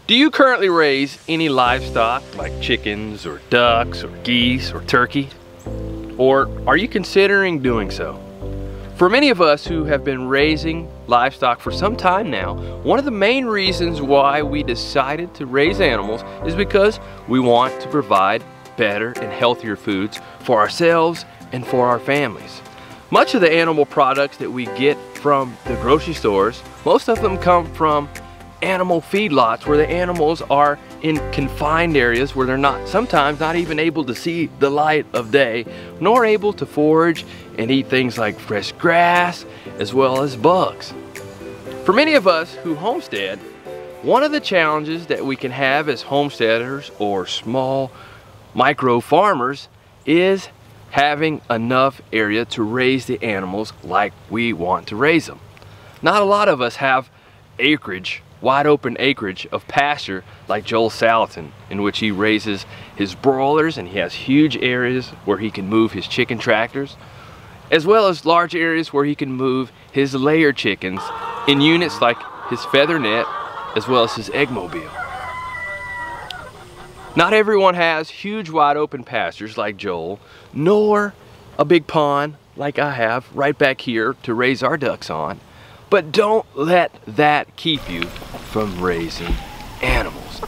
Do you currently raise any livestock like chickens or ducks or geese or turkey? Or are you considering doing so? For many of us who have been raising livestock for some time now, one of the main reasons why we decided to raise animals is because we want to provide better and healthier foods for ourselves and for our families. Much of the animal products that we get from the grocery stores, most of them come from animal feedlots where the animals are in confined areas where they're sometimes not even able to see the light of day, nor able to forage and eat things like fresh grass as well as bugs. For many of us who homestead, one of the challenges that we can have as homesteaders or small micro farmers is having enough area to raise the animals like we want to raise them. Not a lot of us have acreage, wide open acreage of pasture like Joel Salatin, in which he raises his broilers, and he has huge areas where he can move his chicken tractors, as well as large areas where he can move his layer chickens in units like his feather net as well as his egg mobile. Not everyone has huge wide open pastures like Joel, nor a big pond like I have right back here to raise our ducks on. But don't let that keep you from raising animals.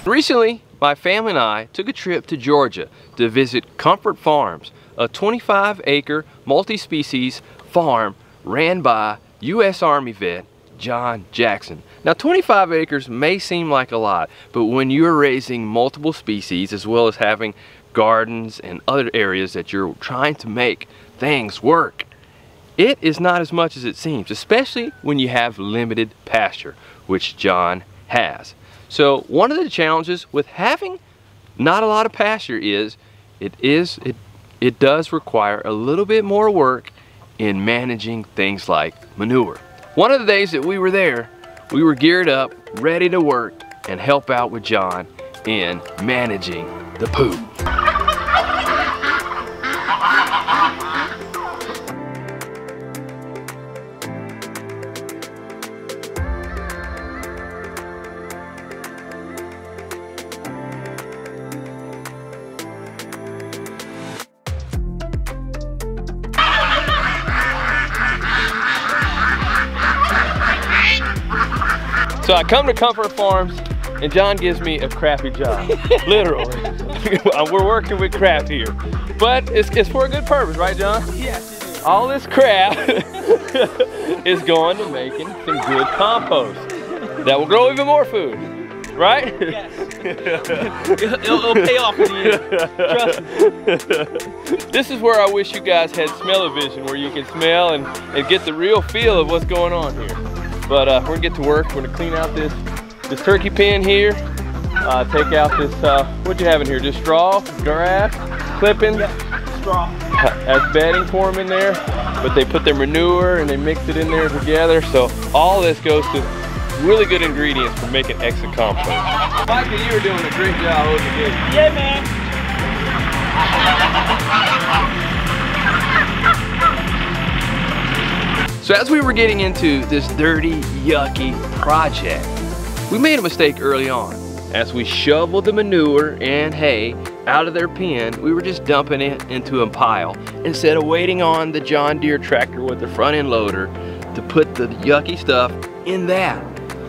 Recently, my family and I took a trip to Georgia to visit Concord Farms, a 25-acre multi-species farm ran by U.S. Army vet Jon Jackson. Now 25 acres may seem like a lot, but when you're raising multiple species as well as having gardens and other areas that you're trying to make things work, it is not as much as it seems, especially when you have limited pasture, which Jon has. So one of the challenges with having not a lot of pasture is it does require a little bit more work in managing things like manure. One of the days that we were there, we were geared up, ready to work and help out with Jon in managing the poop. So I come to Comfort Farms and Jon gives me a crappy job, literally. We're working with crap here, but it's for a good purpose, right, Jon? Yes, it is. All this crap is going to making some good compost that will grow even more food, right? Yes. It'll pay off in the end. Trust me. This is where I wish you guys had smell-o-vision, where you can smell and get the real feel of what's going on here. But we're gonna get to work. We're gonna clean out this turkey pen here. Take out this, what you have in here? Just straw, grass, clippings? Yeah, straw. As bedding for them in there. But they put their manure and they mix it in there together. So all this goes to really good ingredients for making excellent compost. Michael, you were doing a great job, wasn't you? Yeah, man. So as we were getting into this dirty, yucky project, we made a mistake early on. As we shoveled the manure and hay out of their pen, we were just dumping it into a pile instead of waiting on the John Deere tractor with the front end loader to put the yucky stuff in that.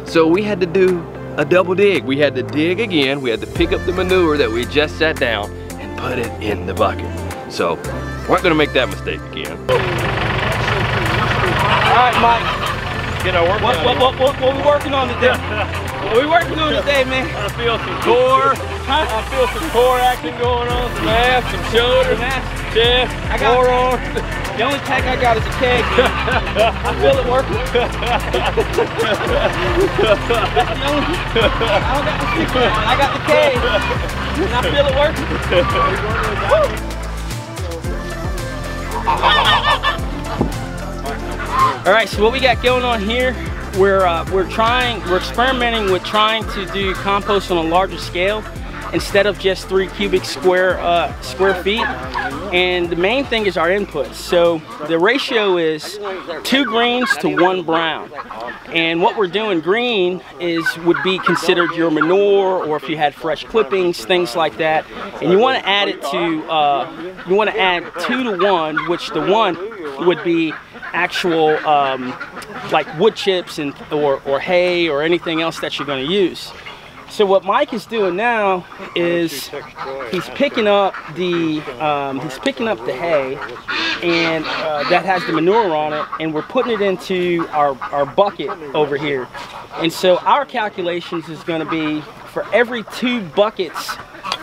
So we had to do a double dig. We had to dig again. We had to pick up the manure that we just set down and put it in the bucket. So we're not gonna make that mistake again. All right, Mike. Get our work done. What we working on today? What we working on today, man? I feel some core. I feel some core action going on. Some ass, some shoulders, chest, forearms. The only tag I got is a keg, man. I feel it working. That's the only. I don't got the stick on. I got the keg, and I feel it working. All right, so what we got going on here, we're experimenting with trying to do compost on a larger scale. instead of just 3 cubic square feet. And the main thing is our inputs. So the ratio is 2 greens to 1 brown. And what we're doing, green would be considered your manure, or if you had fresh clippings, things like that. And you want to add it to, you want to add 2 to 1, which the 1 would be actual like wood chips or hay or anything else that you're going to use. So what Mike is doing now is he's picking up the hay, and that has the manure on it, and we're putting it into our bucket over here. And so our calculations is going to be, for every 2 buckets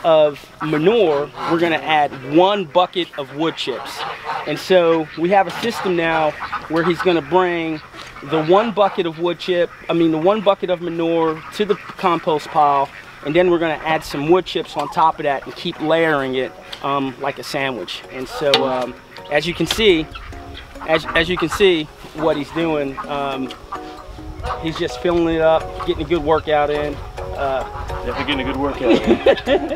of manure, we're going to add 1 bucket of wood chips. And so we have a system now where he's going to bring the 1 bucket of the 1 bucket of manure to the compost pile, and then we're going to add some wood chips on top of that and keep layering it like a sandwich. And so as you can see what he's doing, he's just filling it up, getting a good workout in. Definitely getting a good workout in.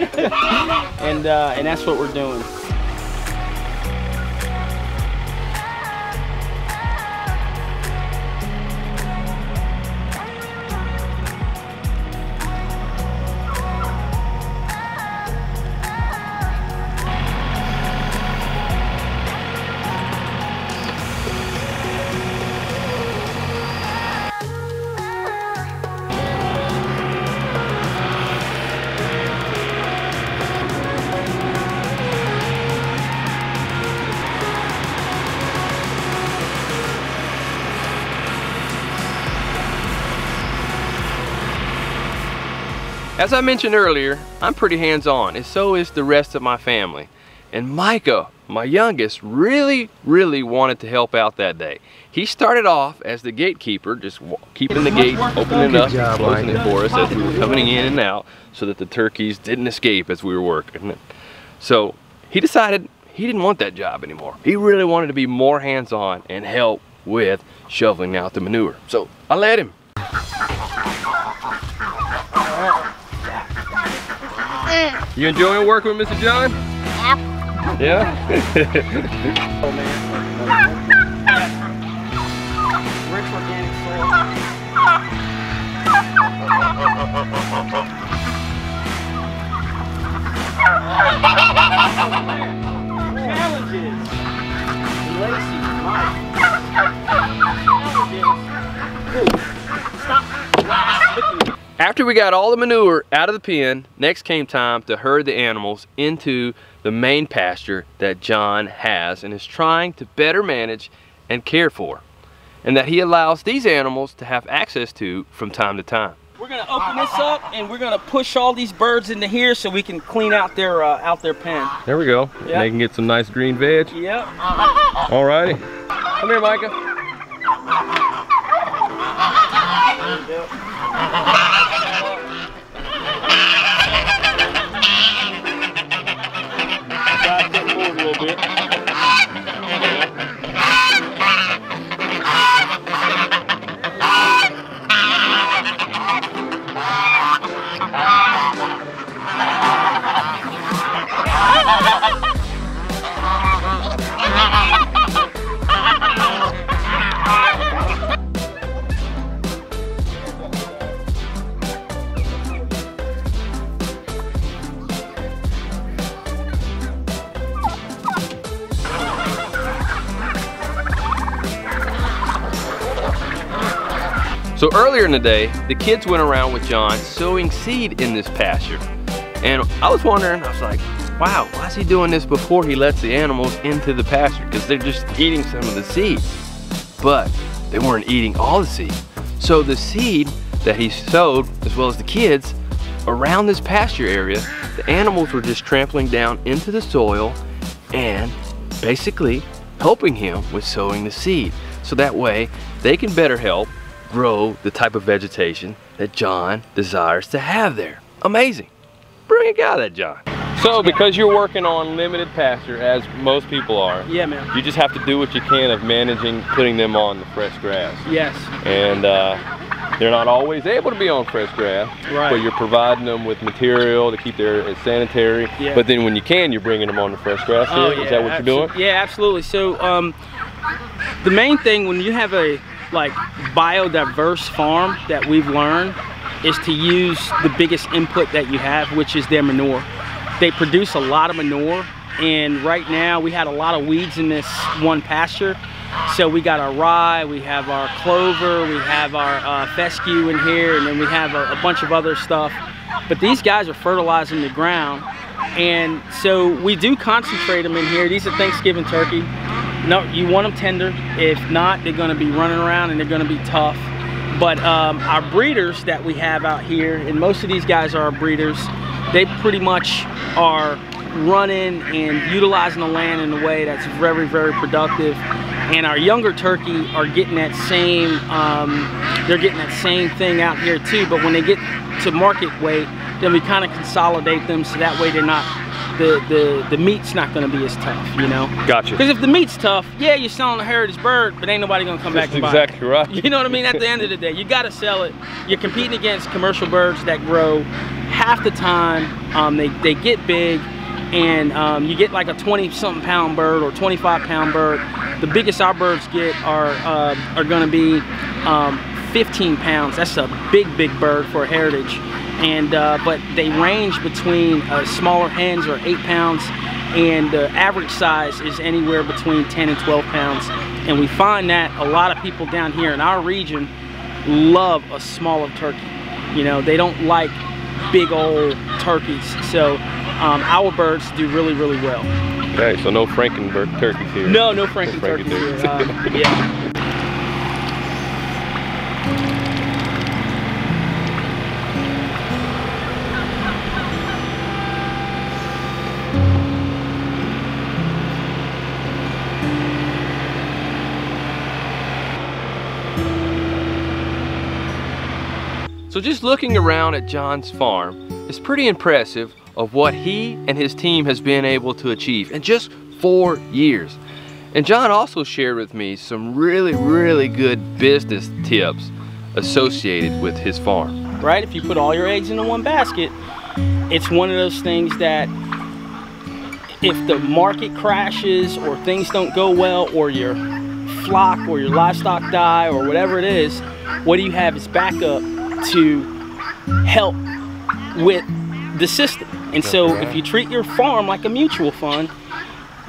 And that's what we're doing. As I mentioned earlier, I'm pretty hands-on, and so is the rest of my family. And Micah, my youngest, really wanted to help out that day. He started off as the gatekeeper, just keeping the gate, opening it up, and closing it for us as we were coming in and out, so that the turkeys didn't escape as we were working. So he decided he didn't want that job anymore. He really wanted to be more hands-on and help with shoveling out the manure. So I let him. You enjoying working with Mr. Jon? Yep. Yeah? Oh man. Rich organic soil. Challenges. Lacie, Mike. Challenges. Stop. After we got all the manure out of the pen, next came time to herd the animals into the main pasture that Jon has and is trying to better manage and care for, and that he allows these animals to have access to from time to time. We're gonna open this up and we're gonna push all these birds into here so we can clean out their pen. There we go. Yep. They can get some nice green veg. Yep. Alrighty. Come here, Micah. So earlier in the day, the kids went around with Jon sowing seed in this pasture. And I was wondering, I was like, wow, why is he doing this before he lets the animals into the pasture? Because they're just eating some of the seed. But they weren't eating all the seed. So the seed that he sowed, as well as the kids, around this pasture area, the animals were just trampling down into the soil and basically helping him with sowing the seed. So that way they can better help grow the type of vegetation that Jon desires to have there. Amazing. Brilliant guy, that Jon. So because you're working on limited pasture, as most people are, Yeah, man. you just have to do what you can of managing putting them on the fresh grass. Yes. And They're not always able to be on fresh grass, Right. but you're providing them with material to keep their sanitary. Yeah. But then when you can, you're bringing them on the fresh grass here. Oh, yeah, Is that what you're doing? Yeah, absolutely. So the main thing when you have a biodiverse farm that we've learned is to use the biggest input that you have, which is their manure. They produce a lot of manure, and right now we had a lot of weeds in this one pasture. So we got our rye, we have our clover, we have our fescue in here, and then we have a bunch of other stuff. But these guys are fertilizing the ground, and so we do concentrate them in here. These are Thanksgiving turkey. No, you want them tender. If not, they're going to be running around and they're going to be tough. But our breeders that we have out here, and most of these guys are our breeders, they pretty much are running and utilizing the land in a way that's very, very productive. And our younger turkey are getting that same, they're getting that same thing out here too. But when they get to market weight, then we kind of consolidate them so that way they're not, the meat's not going to be as tough, you know? Gotcha. Because if the meat's tough, yeah, you're selling a heritage bird, but ain't nobody going to come back and buy it. That's exactly right. You know what I mean? At the end of the day, you got to sell it. You're competing against commercial birds that grow half the time. They get big, and you get like a 20-something pound bird or 25-pound bird. The biggest our birds get are going to be 15 pounds. That's a big bird for a heritage. And but they range between smaller hens are 8 pounds, and the average size is anywhere between 10 and 12 pounds. And we find that a lot of people down here in our region love a smaller turkey. You know, they don't like big old turkeys. So our birds do really, really well. Okay, so no Frankenberg turkeys here. No Franken turkeys here. Yeah. So just looking around at Jon's farm, it's pretty impressive of what he and his team has been able to achieve in just 4 years. And Jon also shared with me some really good business tips associated with his farm. Right, if you put all your eggs into one basket, it's one of those things that if the market crashes or things don't go well, or your flock or your livestock die or whatever it is, what do you have is backup to help with the system. And so if you treat your farm like a mutual fund,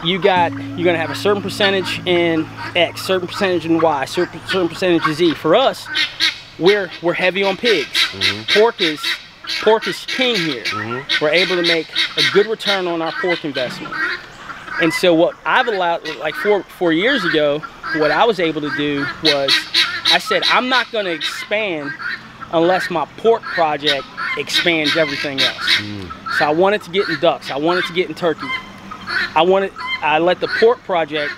you're gonna have a certain percentage in X, certain percentage in Y, certain percentage in Z. For us, we're heavy on pigs. Mm-hmm. Pork is king here. Mm-hmm. We're able to make a good return on our pork investment. And so what I've allowed, like four years ago, what I was able to do was, I said, I'm not gonna expand unless my pork project expands everything else. So I wanted to get in ducks, I wanted to get in turkey. I let the pork project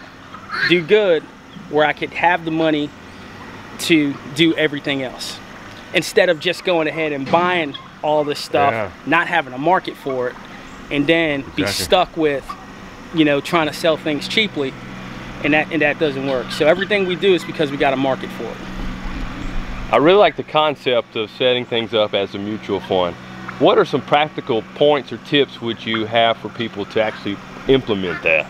do good where I could have the money to do everything else. Instead of just going ahead and buying all this stuff, not having a market for it, and then be stuck with, you know, trying to sell things cheaply, and that doesn't work. So everything we do is because we got a market for it. I really like the concept of setting things up as a mutual fund. What are some practical points or tips would you have for people to actually implement that?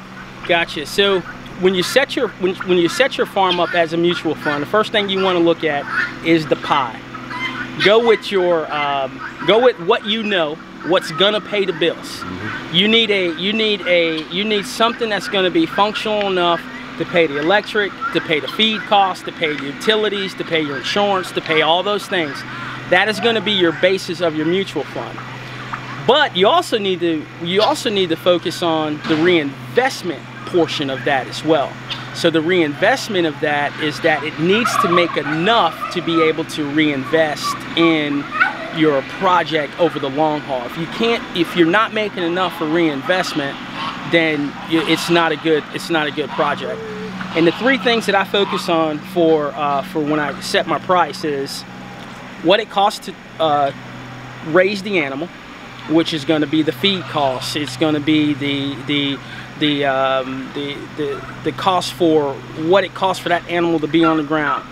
Gotcha. So when you set your farm up as a mutual fund, the first thing you want to look at is the pie. Go with your what you know, what's gonna pay the bills. Mm-hmm. You need something that's gonna be functional enough to pay the electric, to pay the feed costs, to pay utilities, to pay your insurance, to pay all those things. That is going to be your basis of your mutual fund. But you also need to focus on the reinvestment portion of that as well. So the reinvestment of that is that it needs to make enough to be able to reinvest in your project over the long haul. If you're not making enough for reinvestment, then it's not a good project. And the three things that I focus on for when I set my price is what it costs to raise the animal, which is going to be the feed costs. It's going to be the cost for what it costs for that animal to be on the ground.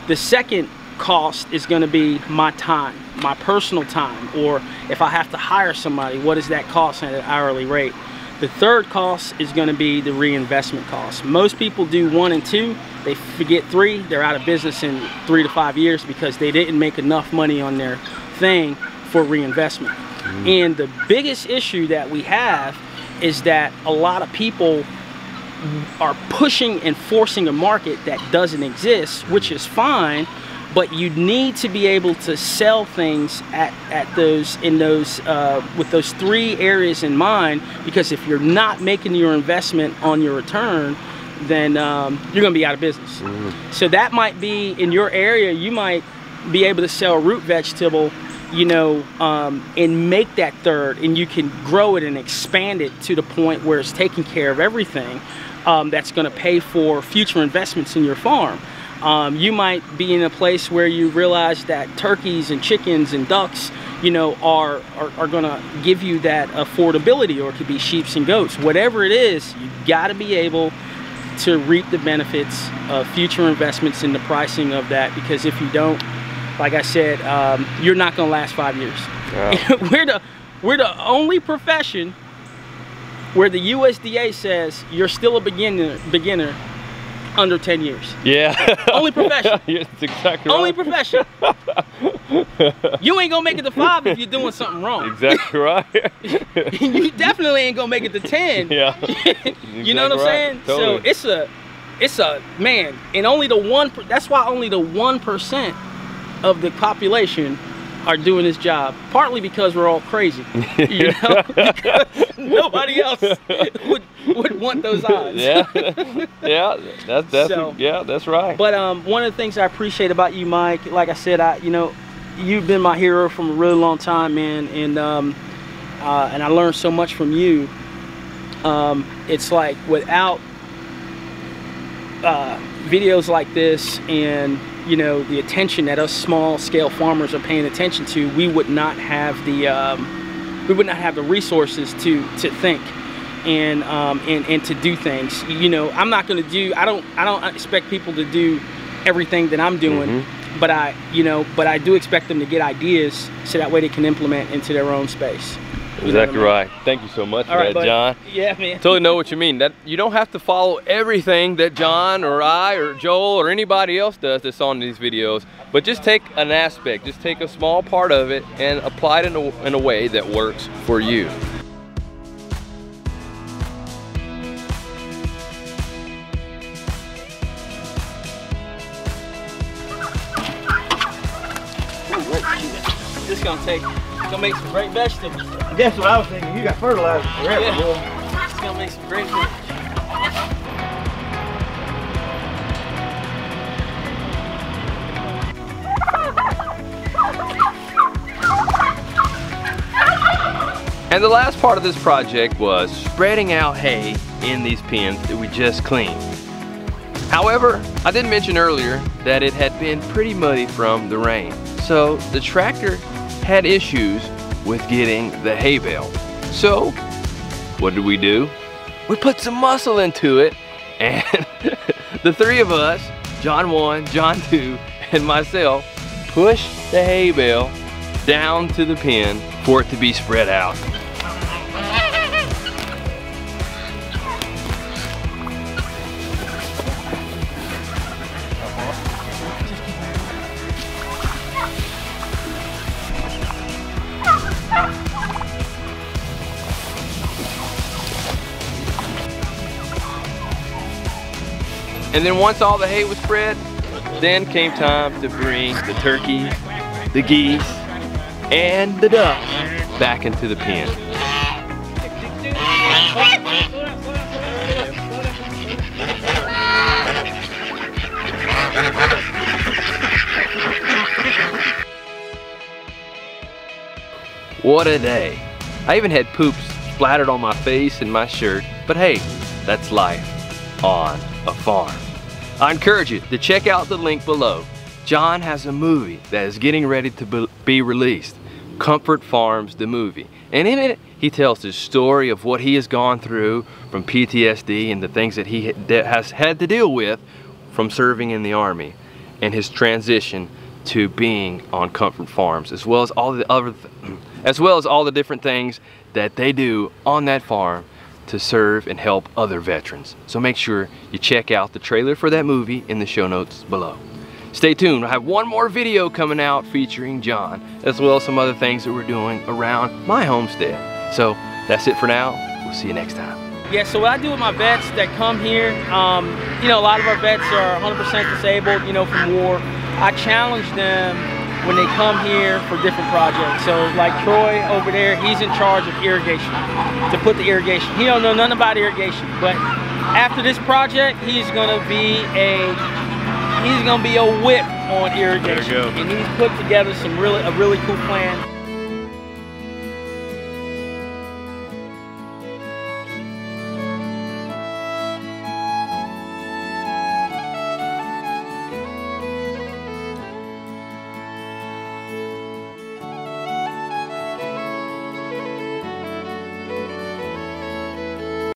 The second cost is going to be my time, my personal time, or if I have to hire somebody, what does that cost at an hourly rate? The third cost is going to be the reinvestment cost. Most people do 1 and 2, they forget 3, they're out of business in 3 to 5 years because they didn't make enough money on their thing for reinvestment. And the biggest issue that we have is that a lot of people are pushing and forcing a market that doesn't exist, which is fine, but you need to be able to sell things with those 3 areas in mind, because if you're not making your investment on your return, then you're going to be out of business. So that might be in your area, you might be able to sell a root vegetable, you know, and make that third, and you can grow it and expand it to the point where it's taking care of everything that's going to pay for future investments in your farm. You might be in a place where you realize that turkeys and chickens and ducks, you know, are going to give you that affordability, or it could be sheep and goats. Whatever it is, you got to be able to reap the benefits of future investments in the pricing of that, because if you don't, like I said, you're not going to last 5 years. Yeah. We're the only profession where the USDA says you're still a beginner under 10 years. Yeah. Only profession. That's exactly Only right. profession. You ain't gonna make it to 5 if you're doing something wrong. Exactly right. You definitely ain't gonna make it to 10. Yeah. You know what I'm saying? Totally. So it's a man, and only that's why only the 1% of the population are doing this job, partly because we're all crazy, you know, because nobody else would want those odds. Yeah, yeah, that's right. But one of the things I appreciate about you, Mike, like I said, you know, you've been my hero from a really long time, man, and I learned so much from you. It's like without videos like this, and you know, the attention that us small scale farmers are paying attention to, we would not have the resources to think and to do things. You know, I'm not going to do, I don't expect people to do everything that I'm doing, but I do expect them to get ideas so that way they can implement into their own space. Exactly right. Thank you so much for that, John. Yeah, man. Totally know what you mean. That you don't have to follow everything that John or I or Joel or anybody else does that's on these videos, but just take an aspect, just take a small part of it and apply it in a way that works for you. This gonna make some great vegetables. That's what I was thinking. You got fertilizer forever, boy. It's gonna make some great food. And the last part of this project was spreading out hay in these pens that we just cleaned. However, I did mention earlier that it had been pretty muddy from the rain, so the tractor had issues with getting the hay bale. So what did? We put some muscle into it, and the 3 of us, John 1, John 2, and myself, pushed the hay bale down to the pen for it to be spread out. And then once all the hay was spread, then came time to bring the turkeys, the geese, and the ducks back into the pen. What a day. I even had poops splattered on my face and my shirt, but hey, that's life on a farm. I encourage you to check out the link below. John has a movie that is getting ready to be released, Comfort Farms the movie. And in it, he tells his story of what he has gone through from PTSD and the things that he has had to deal with from serving in the Army, and his transition to being on Comfort Farms, as well as all the different things that they do on that farm to serve and help other veterans. So make sure you check out the trailer for that movie in the show notes below. Stay tuned, I have one more video coming out featuring Jon, as well as some other things that we're doing around my homestead. So that's it for now, we'll see you next time. Yeah, so what I do with my vets that come here, you know, a lot of our vets are 100% disabled, you know, from war. I challenge them when they come here for different projects. So like Troy over there, he's in charge of irrigation, to put the irrigation. He don't know nothing about irrigation, but after this project, he's gonna be a whip on irrigation. And he's put together a really cool plan.